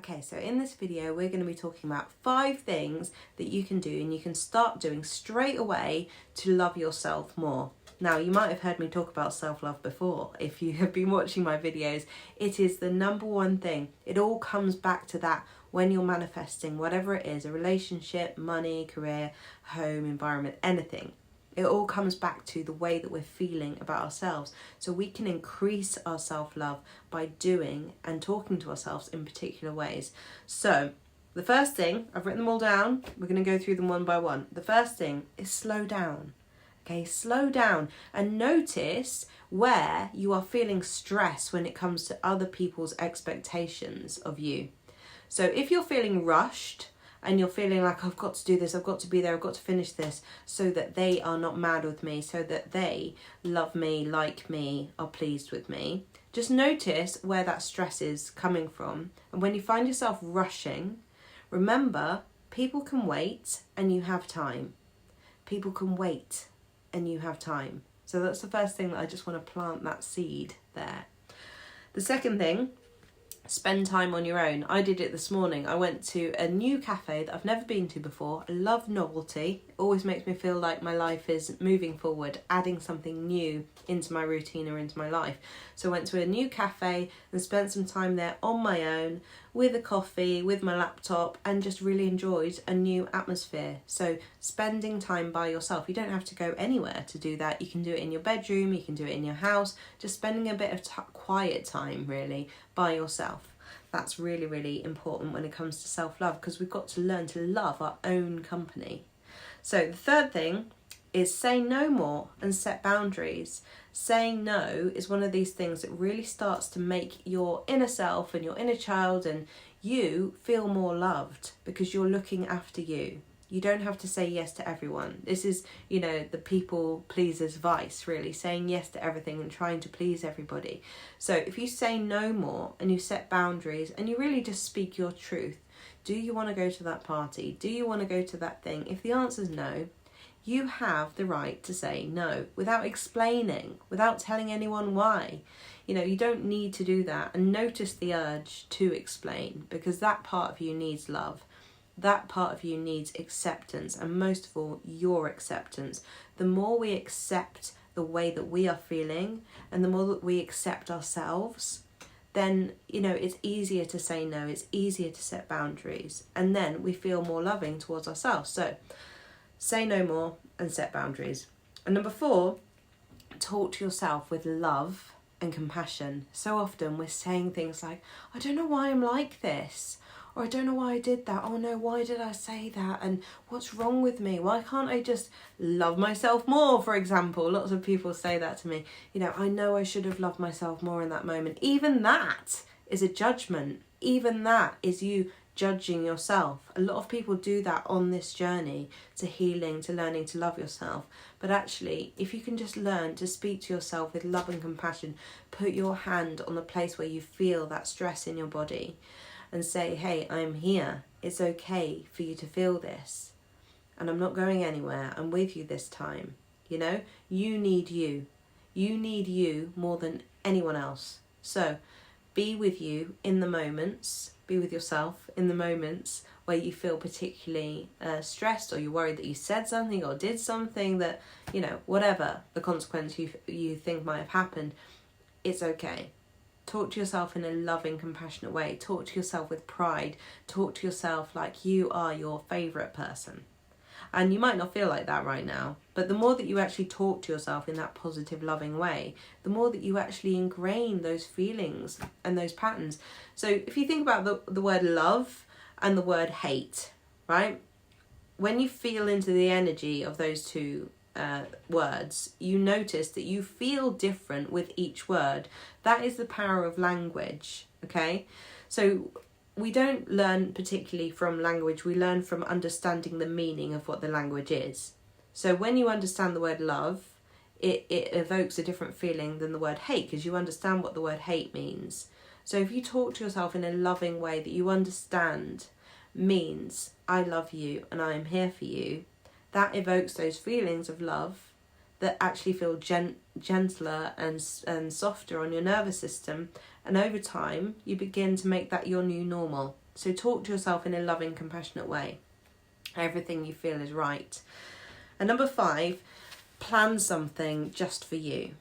Okay, so in this video we're going to be talking about 5 things that you can do and you can start doing straight away to love yourself more. Now, you might have heard me talk about self-love before. If you have been watching my videos, it is the number one thing. It all comes back to that when you're manifesting whatever it is, a relationship, money, career, home, environment, anything. It all comes back to the way that we're feeling about ourselves. So we can increase our self-love by doing and talking to ourselves in particular ways. So the first thing, I've written them all down. We're going to go through them one by one. The first thing is slow down. Okay, slow down and notice where you are feeling stress when it comes to other people's expectations of you. So if you're feeling rushed, and you're feeling like, I've got to do this, I've got to be there, I've got to finish this so that they are not mad with me, so that they love me, like me, are pleased with me. Just notice where that stress is coming from. And when you find yourself rushing, remember, people can wait and you have time. People can wait and you have time. So that's the first thing that I just want to plant that seed there. The second thing, spend time on your own. I did it this morning. I went to a new cafe that I've never been to before. I love novelty. It always makes me feel like my life is moving forward, adding something new into my routine or into my life. So I went to a new cafe and spent some time there on my own with a coffee, with my laptop, and just really enjoyed a new atmosphere. So spending time by yourself. You don't have to go anywhere to do that. You can do it in your bedroom, you can do it in your house, just spending a bit of quiet time really by yourself. That's really, really important when it comes to self-love, because we've got to learn to love our own company. So the third thing is say no more and set boundaries. Saying no is one of these things that really starts to make your inner self and your inner child and you feel more loved because you're looking after you. You don't have to say yes to everyone. This is, the people pleaser's vice, really, saying yes to everything and trying to please everybody. So if you say no more and you set boundaries and you really just speak your truth, do you want to go to that party? Do you want to go to that thing? If the answer is no, you have the right to say no without explaining, without telling anyone why. You don't need to do that, and notice the urge to explain, because that part of you needs love. That part of you needs acceptance, and most of all, your acceptance. The more we accept the way that we are feeling and the more that we accept ourselves, then, it's easier to say no, it's easier to set boundaries, and then we feel more loving towards ourselves. So, say no more and set boundaries. And number 4, talk to yourself with love and compassion. So often we're saying things like, I don't know why I'm like this. Or I don't know why I did that. Oh no, why did I say that? And what's wrong with me? Why can't I just love myself more, for example? Lots of people say that to me. I know I should have loved myself more in that moment. Even that is a judgment. Even that is you judging yourself. A lot of people do that on this journey to healing, to learning to love yourself. But actually, if you can just learn to speak to yourself with love and compassion, put your hand on the place where you feel that stress in your body, and say, hey, I'm here. It's okay for you to feel this. And I'm not going anywhere. I'm with you this time. You need you. You need you more than anyone else. So be with you in the moments. Be with yourself in the moments where you feel particularly stressed, or you're worried that you said something or did something that, whatever the consequence you think might have happened, it's okay. Talk to yourself in a loving, compassionate way. Talk to yourself with pride. Talk to yourself like you are your favourite person. And you might not feel like that right now, but the more that you actually talk to yourself in that positive, loving way, the more that you actually ingrain those feelings and those patterns. So if you think about the word love and the word hate, right? When you feel into the energy of those two words, you notice that you feel different with each word. That is the power of language, okay? So we don't learn particularly from language, we learn from understanding the meaning of what the language is. So when you understand the word love, it evokes a different feeling than the word hate, because you understand what the word hate means. So if you talk to yourself in a loving way that you understand means, I love you and I am here for you, that evokes those feelings of love that actually feel gentler and softer on your nervous system. And over time, you begin to make that your new normal. So talk to yourself in a loving, compassionate way. Everything you feel is right. And number 5, plan something just for you.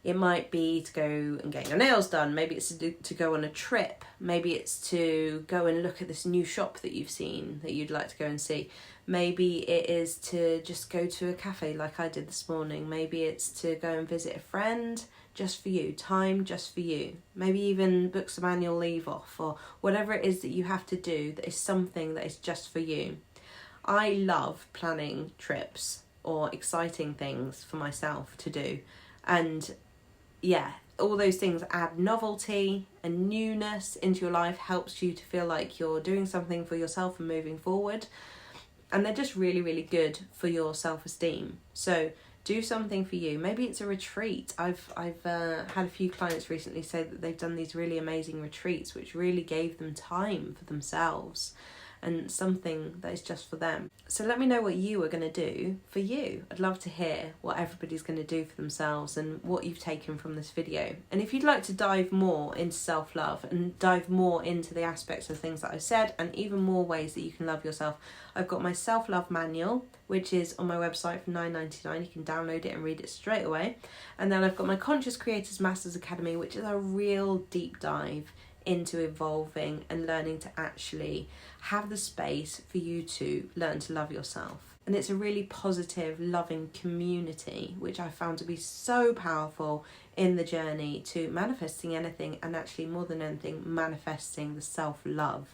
It might be to go and get your nails done. Maybe it's to go on a trip. Maybe it's to go and look at this new shop that you've seen that you'd like to go and see. Maybe it is to just go to a cafe like I did this morning. Maybe it's to go and visit a friend just for you. Time just for you. Maybe even book some annual leave off, or whatever it is that you have to do that is something that is just for you. I love planning trips or exciting things for myself to do. And yeah, all those things add novelty and newness into your life, helps you to feel like you're doing something for yourself and moving forward. And they're just really, really good for your self-esteem. So do something for you. Maybe it's a retreat. I've had a few clients recently say that they've done these really amazing retreats which really gave them time for themselves and something that is just for them. So let me know what you are going to do for you. I'd love to hear what everybody's going to do for themselves and what you've taken from this video. And if you'd like to dive more into self-love and dive more into the aspects of things that I've said and even more ways that you can love yourself, I've got my self-love manual, which is on my website for $9.99. You can download it and read it straight away. And then I've got my Conscious Creators Masters Academy, which is a real deep dive into evolving and learning to actually have the space for you to learn to love yourself. And it's a really positive, loving community, which I found to be so powerful in the journey to manifesting anything, and actually more than anything, manifesting the self-love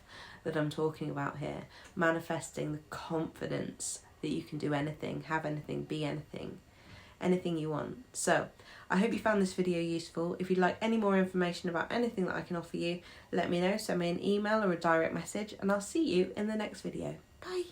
that I'm talking about here. Manifesting the confidence that you can do anything, have anything, be anything you want. So I hope you found this video useful. If you'd like any more information about anything that I can offer you, let me know. Send me an email or a direct message, and I'll see you in the next video. Bye.